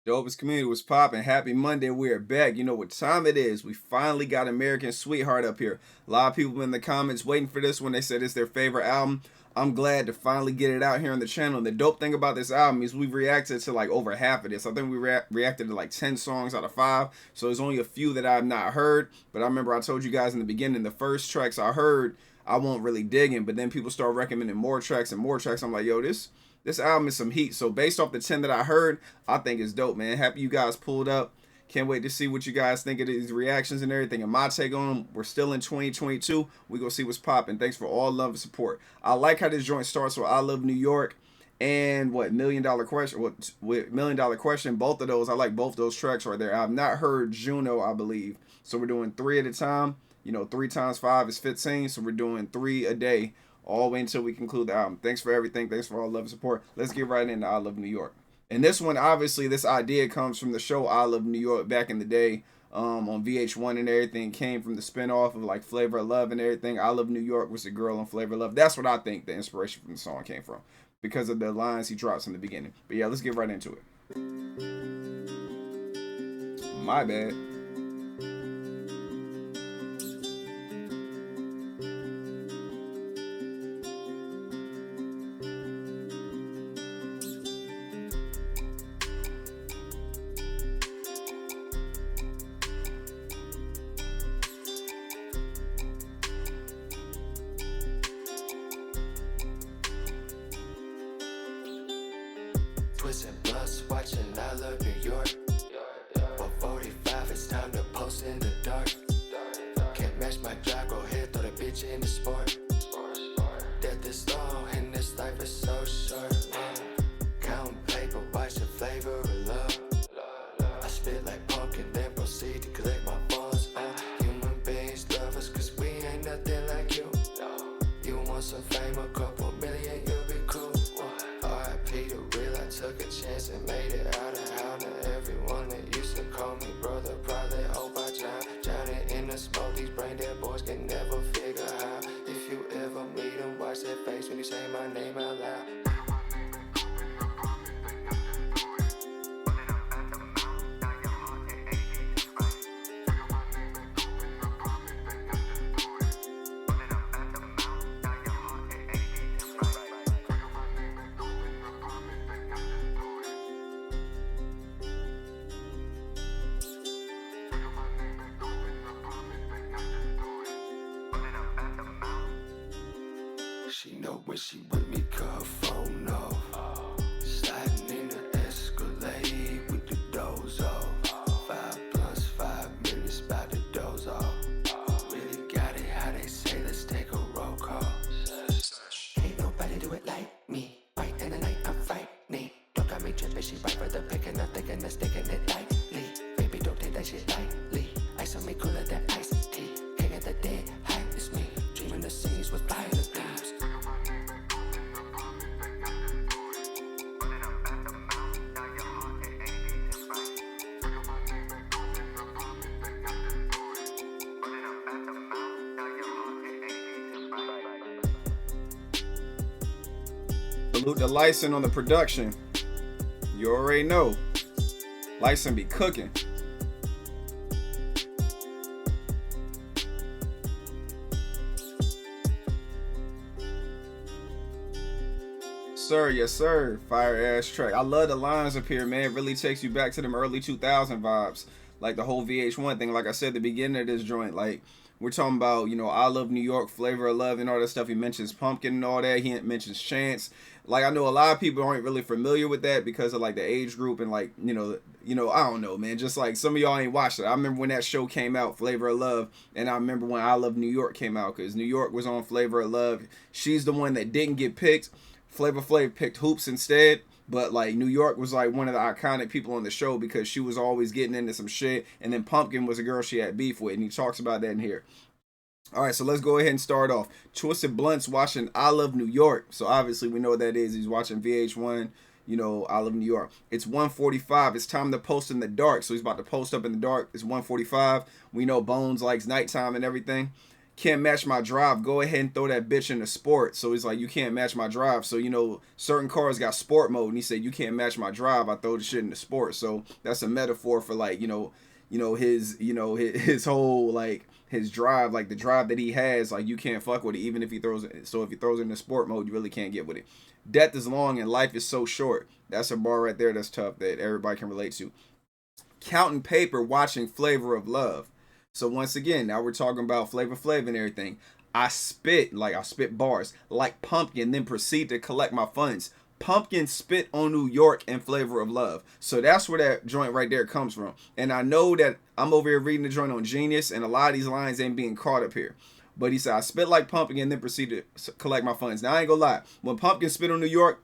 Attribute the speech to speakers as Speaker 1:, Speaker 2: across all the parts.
Speaker 1: Dopest Community was popping. Happy Monday. We are back. You know what time it is. We finally got American Sweetheart up here. A lot of people in the comments waiting for this one. They said it's their favorite album. I'm glad to finally get it out here on the channel. And the dope thing about this album is we've reacted to like over half of this. I think we reacted to like 10 songs out of 5. So there's only a few that I've not heard. But I remember I told you guys in the beginning, the first tracks I heard, I won't really dig in. But then people start recommending more tracks and more tracks. I'm like, yo, this album is some heat. So based off the 10 that I heard, I think it's dope, man. Happy you guys pulled up. Can't wait to see what you guys think of these reactions and everything. And my take on them, we're still in 2022. We gonna see what's popping. Thanks for all love and support. I like how this joint starts with I Love New York and what $1,000,000 Question. What with $1,000,000 Question. Both of those, I like both those tracks right there. I've not heard Juno, I believe. So we're doing 3 at a time. You know, 3 times 5 is 15. So we're doing 3 a day all the way until we conclude the album. Thanks for everything. Thanks for all love and support. Let's get right into I Love New York. And this one, obviously, this idea comes from the show I Love New York back in the day on VH1 and everything. Came from the spinoff of like Flavor of Love and everything. I Love New York was the girl on Flavor of Love. That's what I think the inspiration from the song came from because of the lines he drops in the beginning. But yeah, let's get right into it. My bad.
Speaker 2: Twisting blunts, watching I Love New York. 4:45, it's time to post in the dark. Can't match my drive, go ahead, throw the bitch in the sport. Death is long, and this life is so short. Counting paper, watch the flavor of love. I spit like pumpkin, then proceed to collect my funds. Human beings love us, cause we ain't nothing like you. You want some fame, a couple million, you'll be cool. R.I.P. the real, I took a chance and made it out of hell. Now everyone that used to call me brother probably hope I drowning in the smoke. These brain dead boys can never figure out. If you ever meet them, watch their face when you say my name out loud. She know when she with me, cut her phone off. Sliding in the Escalade with the doors off. 5 plus 5 minutes, about to doze off. Really got it how they say, let's take a roll call. Ain't nobody do it like me. Right in the night, I'm frightening. Don't got me tripping, she right for the picking. I'm thinking that's taking it lightly. Baby, don't take that shit lightly. Ice on me cooler than iced tea. King of the dead, hype is me. Dreaming the scenes with fire beams.
Speaker 1: Salute to Lyson on the production. You already know. Lyson be cooking. Sir, yes sir. Fire ass track. I love the lines up here, man. It really takes you back to them early 2000 vibes. Like the whole VH1 thing. Like I said at the beginning of this joint, like we're talking about, you know, I Love New York, Flavor of Love, and all that stuff. He mentions Pumpkin and all that. He mentions Chance. Like I know a lot of people aren't really familiar with that because of like the age group and like you know I don't know, man. Just like some of y'all ain't watched it. I remember when that show came out, Flavor of Love, and I remember when I Love New York came out because New York was on Flavor of Love. She's the one that didn't get picked. Flavor Flav picked Hoops instead. But like New York was like one of the iconic people on the show because she was always getting into some shit. And then Pumpkin was a girl she had beef with, and he talks about that in here. All right, so let's go ahead and start off. Twisted Blunts watching I Love New York. So obviously we know what that is. He's watching VH1, you know, I Love New York. It's 1:45. It's time to post in the dark. So he's about to post up in the dark. It's 1:45. We know Bones likes nighttime and everything. can't match my drive. Go ahead and throw that bitch in the sport. So he's like, you can't match my drive. So, you know, certain cars got sport mode, and he said, you can't match my drive. I throw the shit in the sport. So that's a metaphor for like, his whole like his drive, like the drive that he has, like you can't fuck with it, even if he throws it. So if he throws it in the sport mode, you really can't get with it. Death is long and life is so short. That's a bar right there that's tough that everybody can relate to. Counting paper, watching Flavor of Love. So once again, now we're talking about Flavor Flav and everything. I spit bars like Pumpkin, then proceed to collect my funds. Pumpkin spit on New York and Flavor of Love. So that's where that joint right there comes from. And I know that I'm over here reading the joint on Genius, and a lot of these lines ain't being caught up here. But he said, I spit like Pumpkin and then proceed to collect my funds. Now, I ain't gonna lie. When Pumpkin spit on New York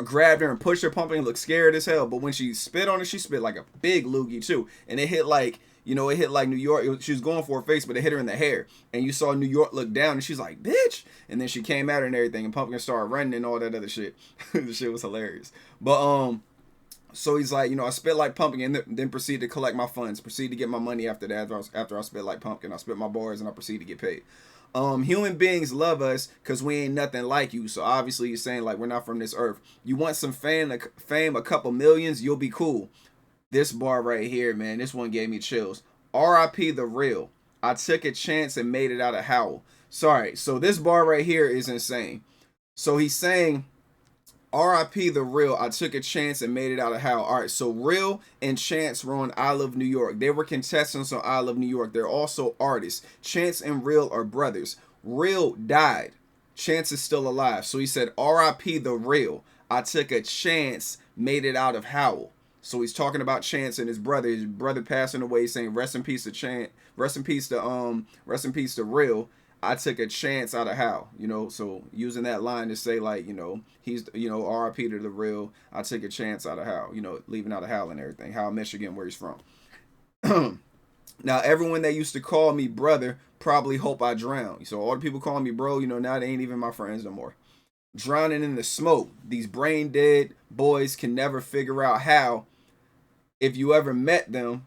Speaker 1: grabbed her and pushed her. Pumpkin looked scared as hell. But when she spit on her, she spit like a big loogie too. And it hit like, it hit like New York. She was going for her face, but it hit her in the hair. And you saw New York look down, and she's like, bitch. And then she came at her and everything, and Pumpkin started running and all that other shit. The shit was hilarious. But, so he's like, I spit like Pumpkin, and then proceed to collect my funds. Proceed to get my money after that. After I spit like Pumpkin, I spit my bars, and I proceed to get paid. Human beings love us because we ain't nothing like you. So obviously you're saying like we're not from this earth. You want some fame, a couple millions, you'll be cool. This bar right here, man, this one gave me chills. R.I.P. the real. I took a chance and made it out of Howell. Sorry, so this bar right here is insane. So he's saying, R.I.P. the real. I took a chance and made it out of Howell. All right, so Real and Chance were on I Love New York. They were contestants on I Love New York. They're also artists. Chance and Real are brothers. Real died. Chance is still alive. So he said, R.I.P. the real. I took a chance, made it out of Howell. So he's talking about Chance and his brother. His brother passing away, saying rest in peace to Chance. Rest in peace to Real. I took a chance out of Hal, so using that line to say like, he's, RIP to the real. I took a chance out of Hal, leaving out of Hal and everything. Hal, Michigan, where he's from. Now, everyone that used to call me brother probably hope I drown. So all the people calling me bro, now they ain't even my friends no more. Drowning in the smoke. These brain dead boys can never figure out how. If you ever met them,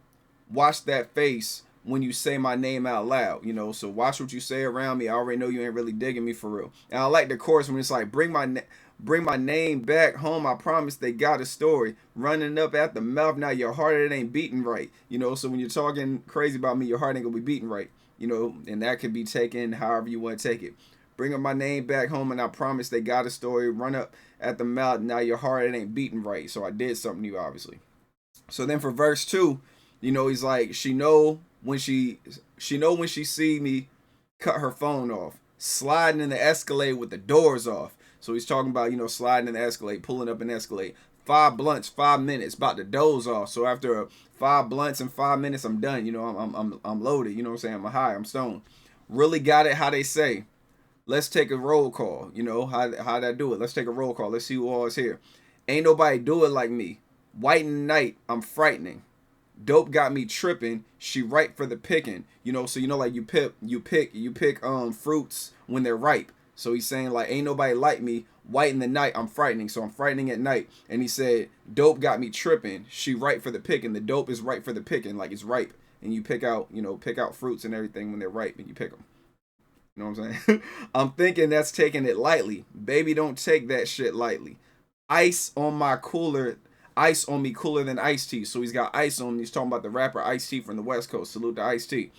Speaker 1: watch that face when you say my name out loud, so watch what you say around me. I already know you ain't really digging me for real. And I like the chorus when it's like, bring my name back home. I promise they got a story. Running up at the mouth. Now your heart, it ain't beating right. So when you're talking crazy about me, your heart ain't gonna be beating right. And that can be taken however you want to take it. Bring up my name back home, and I promise they got a story. Run up at the mouth. Now your heart, it ain't beating right. So I did something to you, obviously. So then for verse 2, he's like, she know when she see me cut her phone off, sliding in the Escalade with the doors off. So he's talking about, sliding in the Escalade, pulling up an Escalade. 5 blunts, 5 minutes, about to doze off. So after 5 blunts and 5 minutes, I'm done. I'm loaded. You know what I'm saying? I'm high. I'm stoned. Really got it. How they say, let's take a roll call. How I do it. Let's take a roll call. Let's see who all is here. Ain't nobody do it like me. White in the night, I'm frightening. Dope got me tripping. She ripe for the picking. So like you pick fruits when they're ripe. So he's saying like ain't nobody like me. White in the night, I'm frightening. So I'm frightening at night. And he said, dope got me tripping. She ripe for the picking. The dope is ripe for the picking, like it's ripe. And you pick out fruits and everything when they're ripe and you pick them. You know what I'm saying? I'm thinking that's taking it lightly. Baby, don't take that shit lightly. Ice on my cooler. Ice on me cooler than Ice-T. So he's got ice on him. He's talking about the rapper Ice-T from the West Coast. Salute to Ice-T.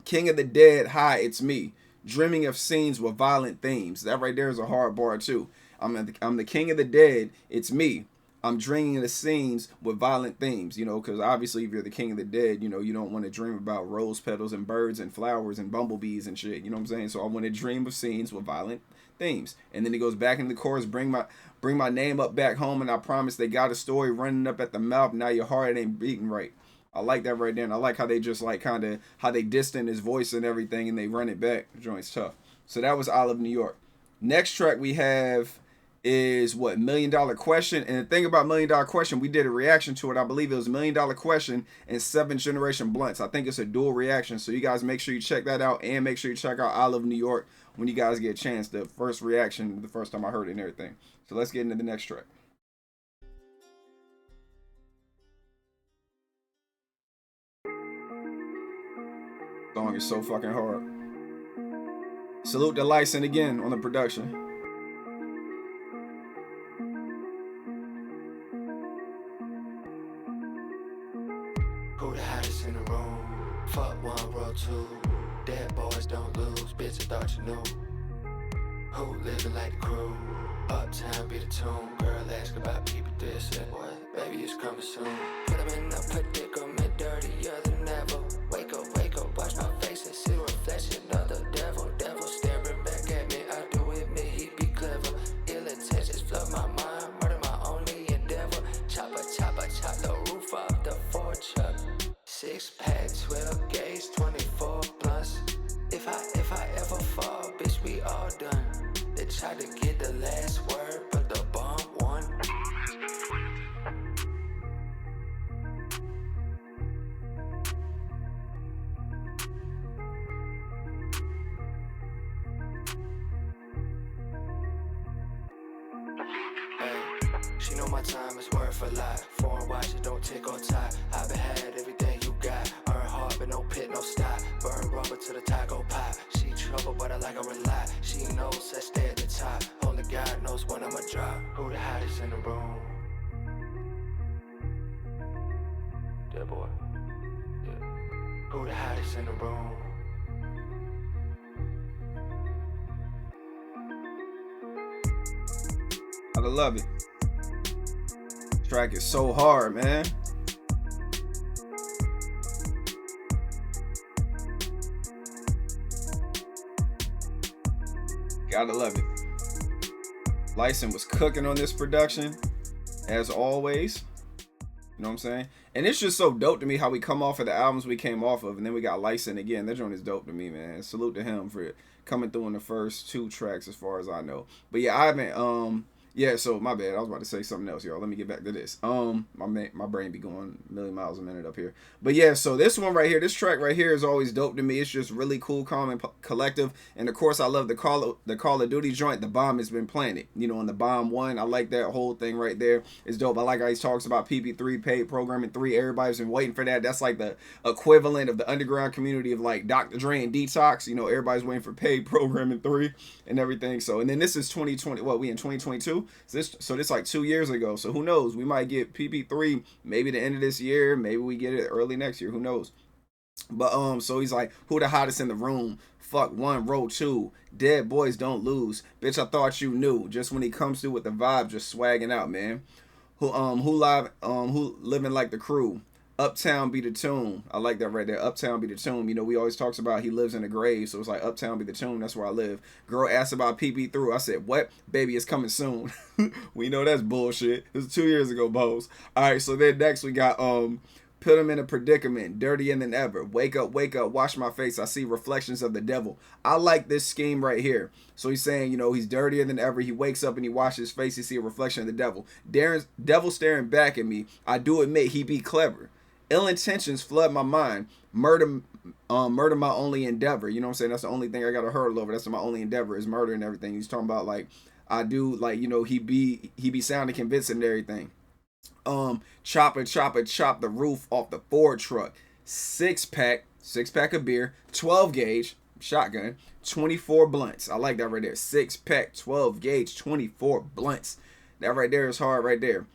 Speaker 1: King of the dead, hi, it's me. Dreaming of scenes with violent themes. That right there is a hard bar too. I'm the king of the dead, it's me. I'm dreaming of the scenes with violent themes, because obviously if you're the king of the dead, you don't want to dream about rose petals and birds and flowers and bumblebees and shit, you know what I'm saying? So I want to dream of scenes with violent themes. And then he goes back into the chorus, bring my name up back home, and I promise they got a story. Running up at the mouth, now your heart ain't beating right. I like that right there, and I like how they just like kind of how they distant his voice and everything, and they run it back. The joint's tough. So that was I Love New York. Next track we have is what, $1 Million Question. And the thing about $1 Million Question, we did a reaction to it. I believe it was $1 Million Question and 7th Generation Blunts. I think it's a dual reaction, so you guys make sure you check that out, and make sure you check out I Love New York when you guys get a chance. The first reaction, the first time I heard it and everything. So let's get into the next track. Song is so fucking hard. Salute to Lyson again on the production.
Speaker 2: Who the hottest in the room? Fuck one, roll two. Dead boys don't lose, bitch, I thought you knew. Who living like the crew? Uptown be the tune. Girl ask about people this and what? Baby, it's coming soon. Put them in a predicament, dirtier than ever. Wake up, watch my face and see the reflection of the devil. Devil staring back at me, I do admit he be clever. Ill intentions flood my mind, murder my only endeavor. Chop the roof off the Ford truck. 6-pack, 12 gauge, 24 blunts. If I ever fall, bitch, we all done. They tried to get the last word, but the bomb won. She know my time is worth a lot. Foreign watch, it don't tick or tie. I been had everything you got. Earn hard, but no pit, no stop. Burn rubber to the taco pot. She trouble, but I like her a lot. She knows I stay at the top. Only God knows when I'ma drop. Who the hottest in the room? That boy. Yeah. Who the hottest in the room?
Speaker 1: I love it. This track is so hard, man. Gotta love it. Lyson was cooking on this production, as always. You know what I'm saying? And it's just so dope to me how we come off of the albums we came off of, and then we got Lyson again. That joint is dope to me, man. Salute to him for coming through in the first 2 tracks, as far as I know. But yeah, I haven't. Yeah, so my bad. I was about to say something else, y'all. Let me get back to this. My brain be going a million miles a minute up here. But yeah, so this one right here, this track right here is always dope to me. It's just really cool, calm, and collective. And of course, I love the Call of Duty joint. The bomb has been planted. You know, on the bomb 1, I like that whole thing right there. It's dope. I like how he talks about PP3, paid programming 3. Everybody's been waiting for that. That's like the equivalent of the underground community of like Dr. Dre and Detox. You know, everybody's waiting for paid programming 3 and everything. So, and then this is 2020. What, we in 2022? So this like 2 years ago. So who knows? We might get PP3 maybe the end of this year. Maybe we get it early next year. Who knows? But so he's like, who the hottest in the room? Fuck one, roll 2. Dead boys don't lose. Bitch, I thought you knew. Just when he comes through with the vibe, just swagging out, man. Who living like the crew? Uptown be the tune. I like that right there. Uptown be the tune. You know, we always talks about he lives in a grave, so it's like Uptown be the tune. That's where I live. Girl asked about PP through. I said, what? Baby, it's coming soon. We know that's bullshit. This was 2 years ago, Bose. All right, so then next we got put him in a predicament, dirtier than ever. Wake up, wash my face. I see reflections of the devil. I like this scheme right here. So he's saying, you know, he's dirtier than ever. He wakes up and he washes his face. He see a reflection of the devil. Devil staring back at me. I do admit he be clever. Ill intentions flood my mind. Murder my only endeavor. You know what I'm saying? That's the only thing I got to hurdle over. That's my only endeavor is murder and everything. He's talking about like I do, like, you know, he be sounding convincing and everything. Chop the roof off the Ford truck. 6-pack of beer, 12 gauge shotgun, 24 blunts. I like that right there. 6-pack, 12 gauge, 24 blunts. That right there is hard right there.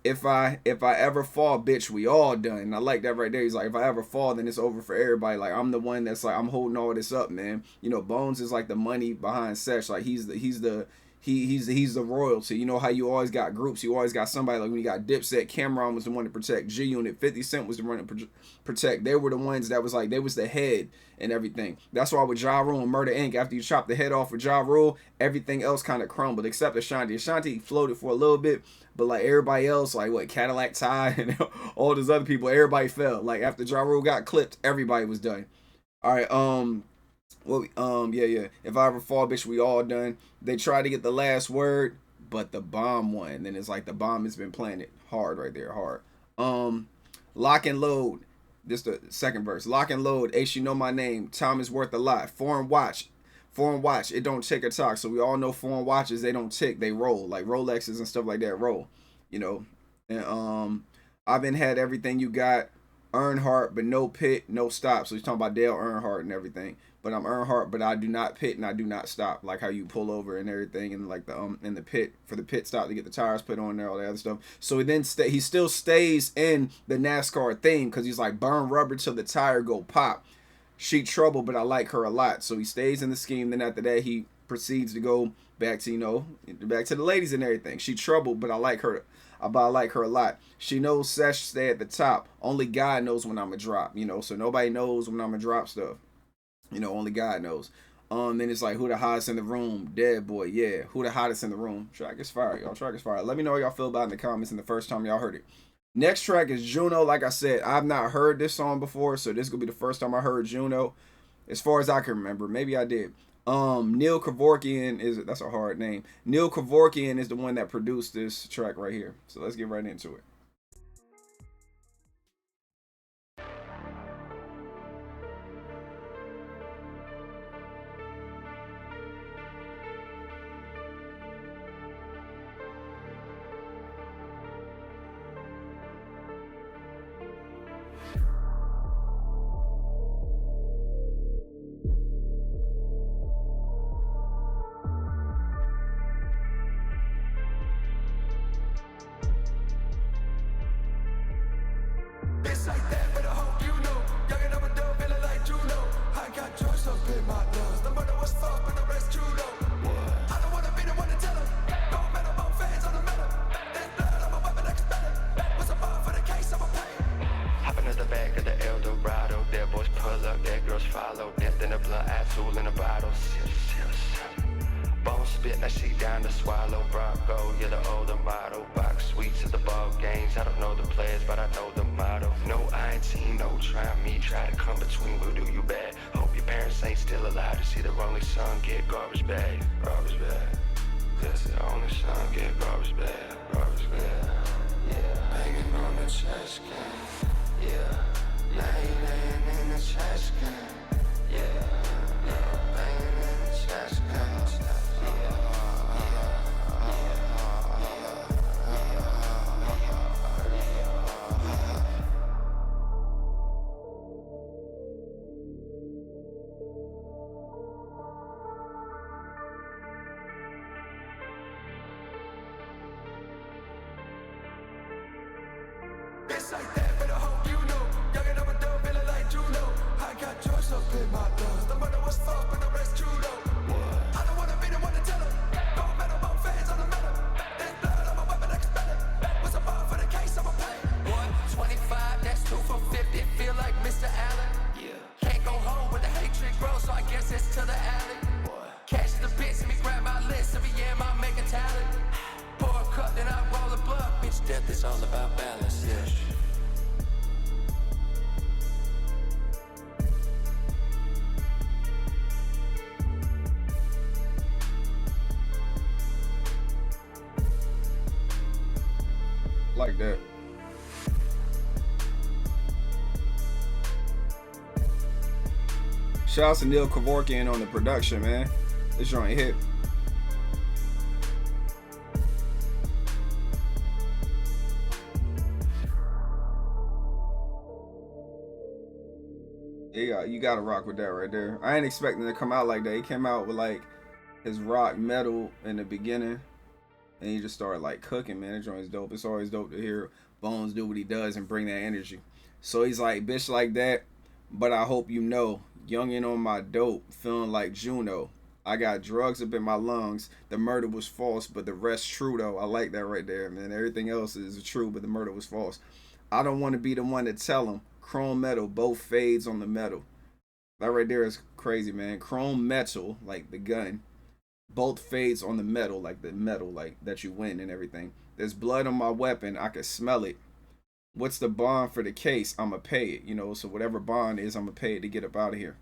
Speaker 1: If I ever fall, bitch, we all done. And I like that right there. He's like, if I ever fall, then it's over for everybody. Like, I'm the one that's like, I'm holding all this up, man. You know, Bones is like the money behind Sesh. Like, he's the royalty. You know how you always got groups, you always got somebody. Like when you got Dipset, Cameron was the one to protect. G Unit, 50 Cent was the one to protect. They were the ones that was like, they was the head and everything. That's why with Ja Rule and Murder Inc., after you chop the head off with Ja Rule, everything else kind of crumbled except Ashanti. Ashanti floated for a little bit, but like everybody else, like what, Cadillac Ty and all those other people, everybody fell. Like after Ja Rule got clipped, everybody was done. All right, yeah. If I ever fall, bitch, we all done. They tried to get the last word, but the bomb won. And then it's like the bomb has been planted. Hard right there, hard. Lock and load. This the second verse. Lock and load. Ace, you know my name. Time is worth a lot. Foreign watch. It don't tick or talk. So we all know foreign watches, they don't tick, they roll. Like Rolexes and stuff like that roll. You know. And I've been had everything you got. Earnhardt, but no pit, no stop. So he's talking about Dale Earnhardt and everything. but I'm Earnhardt, but I do not pit and I do not stop, like how you pull over and everything, and like the in the pit for the pit stop to get the tires put on there, all that other stuff. So he still stays in the NASCAR theme because he's like burn rubber till the tire go pop. She trouble, but I like her a lot. So he stays in the scheme. Then after that, he proceeds to go back to back to the ladies and everything. She trouble, but I like her. But I like her a lot. She knows Sesh stay at the top. Only God knows when I'm a drop, so nobody knows when I'm a drop stuff. Only God knows. Then it's like, who the hottest in the room? Dead boy, yeah. Who the hottest in the room? Track is fire, y'all. Track is fire. Let me know how y'all feel about it in the comments and the first time y'all heard it. Next track is Juno. Like I said, I've not heard this song before, so this is gonna be the first time I heard Juno. As far as I can remember. Maybe I did. Neil Kevorkian that's a hard name. Neil Kevorkian is the one that produced this track right here. So let's get right into it.
Speaker 2: Like that, but I hope you know. Young and I'm a dumb, feeling like Juno. I got drugs up in my lungs. The murder was fucked, but the rest true though. I don't wanna be the one to tell them. Don't metal, both fans on the metal. There's blood, I'm a weapon expended. What's a bar for the case, I'm a pay. Hop into the back of the Eldorado. Their boys pull up, their girls follow. Death in the blood, Absol in the bottle. Bone spit, that shit down to swallow. Bronco, you're the older model. Box sweets at the ball games. I don't know the players, but I know the motto. No, I ain't seen no try me. Try to come between, we'll do you bad. Hope your parents ain't still alive to see the only son get garbage bag. Garbage bag. That's the only son get garbage bag. Garbage bag. Yeah. Banging on the trash can. Yeah. Laying in the trash can. Yeah. Banging in the trash can. It's like that, but I hope you know. Young and I'm a dumb, feeling like Juno. I got drugs up in my lungs. The murder was fucked, but the rest true though. I don't wanna be the one to tell them. Don't metal, both fans on the metal. There's blood, I'm a weapon expended. What's a bar for the case, I'm a pay. 125, that's 2 for 50. Feel like Mr. Allen. Yeah. Can't go home with the hatred grows, so I guess it's to the alley. Cash is the bitch, let me grab my list. Every year I make a talent. Pour a cup, then I roll a blunt. Bitch, death is all about balance, yeah.
Speaker 1: Like that. Shouts to Neil Kevorkian on the production, man. This joint hit. Yeah, you gotta rock with that right there. I ain't expecting it to come out like that. He came out with like his rock metal in the beginning, and he just started like cooking, man. That joint is dope. It's always dope to hear Bones do what he does and bring that energy. So he's like, bitch like that, but I hope you know, youngin' on my dope, feeling like Juno. I got drugs up in my lungs. The murder was false, but the rest true though. I like that right there, man. Everything else is true, but the murder was false. I don't want to be the one to tell him. Chrome metal, both fades on the metal. That right there is crazy, man. Chrome metal, like the gun, both fades on the metal, like the metal, like that you win and everything. There's blood on my weapon. I can smell it. What's the bond for the case? I'ma pay it, so whatever bond is, I'ma pay it to get up out of here.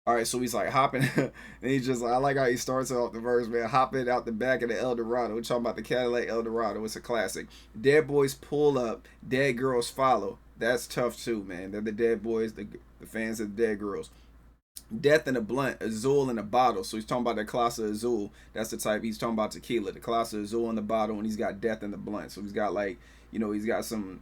Speaker 1: All right, so he's like hopping, and he's just, I like how he starts off the verse, man. Hopping out the back of the Eldorado. We're talking about the Cadillac Eldorado. It's a classic. Dead boys pull up, dead girls follow. That's tough too, man. They're the dead boys, the fans of the dead girls. Death in a blunt, Azul in a bottle. So he's talking about the class of Azul. That's the type. He's talking about tequila. The class of Azul in the bottle, and he's got death in the blunt. So he's got like, he's got some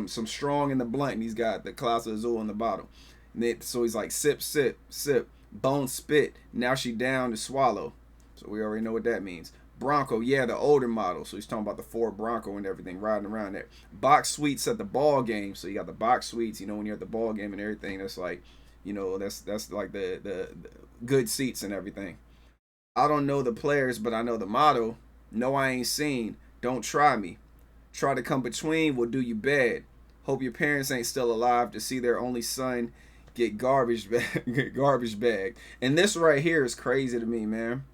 Speaker 1: strong in the blunt, and he's got the class of Azul in the bottle. And so he's like, sip, sip, sip. Bone spit, now she down to swallow. So we already know what that means. Bronco, yeah, the older model. So he's talking about the Ford Bronco and everything riding around there. Box suites at the ball game. So you got the box suites, you know, when you're at the ball game and everything. That's like, you know, that's like the good seats and everything. I don't know the players, but I know the motto. No, I ain't seen. Don't try me. Try to come between will do you bad. Hope your parents ain't still alive to see their only son get garbage bag, get garbage bag. And this right here is crazy to me, man.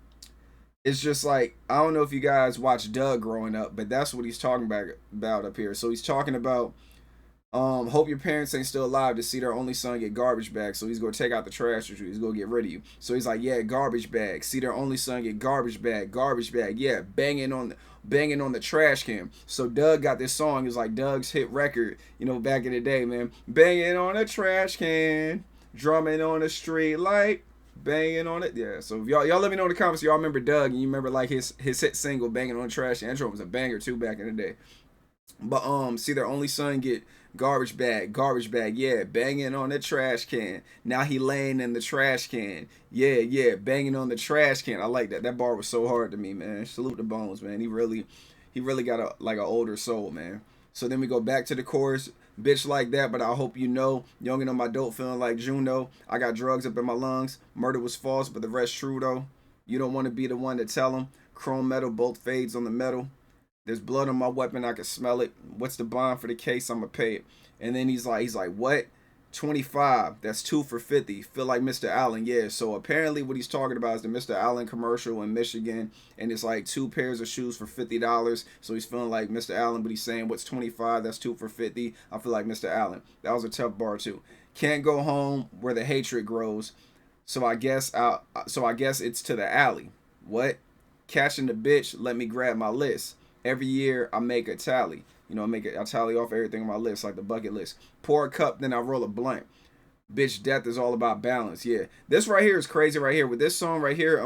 Speaker 1: It's just like, I don't know if you guys watched Doug growing up, but that's what he's talking about up here. So he's talking about hope your parents ain't still alive to see their only son get garbage bags. So he's gonna take out the trash with you. He's gonna get rid of you. So he's like, yeah, garbage bag. See their only son get garbage bag, garbage bag. Yeah, banging on the trash can. So Doug got this song. It's like Doug's hit record, you know, back in the day, man. Banging on a trash can, drumming on the street light, banging on it. Yeah. So if y'all let me know in the comments, y'all remember Doug and you remember like his hit single, banging on the trash can. That drum was a banger too back in the day. But see their only son get garbage bag, yeah, banging on the trash can. Now he laying in the trash can. Yeah, banging on the trash can. I like that. That bar was so hard to me, man. Salute the Bones, man. He really got a like an older soul, man. So then we go back to the chorus. Bitch like that, but I hope you know. Youngin' on my dope, feeling like Juno. I got drugs up in my lungs. Murder was false, but the rest true though. You don't want to be the one to tell them. Chrome metal, both fades on the metal. There's blood on my weapon, I can smell it. What's the bond for the case? I'ma pay it. And then he's like, what? 25. That's 2 for 50. Feel like Mr. Allen. Yeah. So apparently what he's talking about is the Mr. Allen commercial in Michigan, and it's like 2 pairs of shoes for $50. So he's feeling like Mr. Allen, but he's saying what's 25? That's 2 for 50. I feel like Mr. Allen. That was a tough bar too. Can't go home where the hatred grows. So I guess it's to the alley. What? Catching the bitch. Let me grab my list. Every year I make a tally. You know, I tally off everything on my list, like the bucket list. Pour a cup, then I roll a blunt. Bitch, death is all about balance. Yeah. This right here is crazy right here. With this song right here,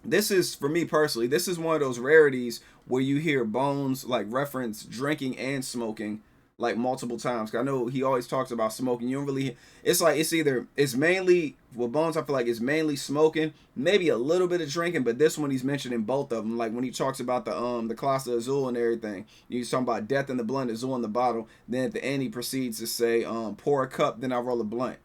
Speaker 1: this is, for me personally, this is one of those rarities where you hear Bones like reference drinking and smoking like multiple times. 'Cause I know he always talks about smoking. You don't really, it's like it's mainly with Bones. I feel like it's mainly smoking, maybe a little bit of drinking, but this one he's mentioning both of them. Like when he talks about the Clase Azul and everything, he's talking about death in the blunt, Azul in the bottle. Then at the end he proceeds to say, pour a cup, then I roll a blunt.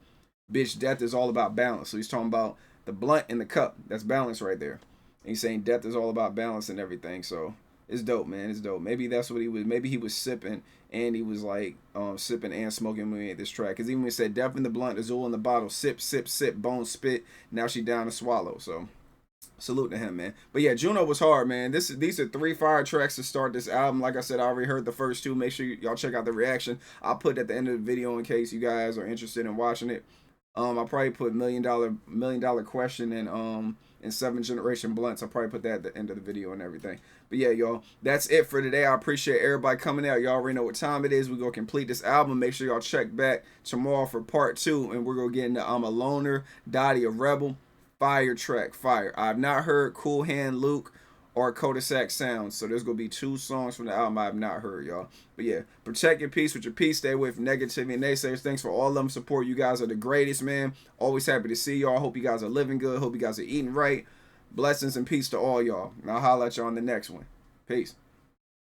Speaker 1: Bitch, death is all about balance. So he's talking about the blunt and the cup. That's balance right there. And he's saying death is all about balance and everything. So it's dope, man. It's dope. Maybe that's what he was. Maybe he was sipping and he was like sipping and smoking when we made this track. Because even when he said death in the blunt, Azul in the bottle, sip, sip, sip, bone spit. Now she down to swallow. So salute to him, man. But yeah, Juno was hard, man. These are 3 fire tracks to start this album. Like I said, I already heard the first 2. Make sure y'all check out the reaction. I'll put it at the end of the video in case you guys are interested in watching it. I'll probably put million dollar question and 7 Generation Blunts. I'll probably put that at the end of the video and everything. But yeah, y'all, that's it for today. I appreciate everybody coming out. Y'all already know what time it is. We're going to complete this album. Make sure y'all check back tomorrow for part 2. And we're going to get into I'm a Loner, Dottie a Rebel. Fire track, fire. I've not heard Cool Hand Luke or Cul-de-sac Sounds. So there's going to be 2 songs from the album I have not heard, y'all. But yeah, protect your peace with your peace. Stay away from negativity and naysayers. Thanks for all of them support. You guys are the greatest, man. Always happy to see y'all. Hope you guys are living good. Hope you guys are eating right. Blessings and peace to all y'all. And I'll holler at y'all on the next one. Peace.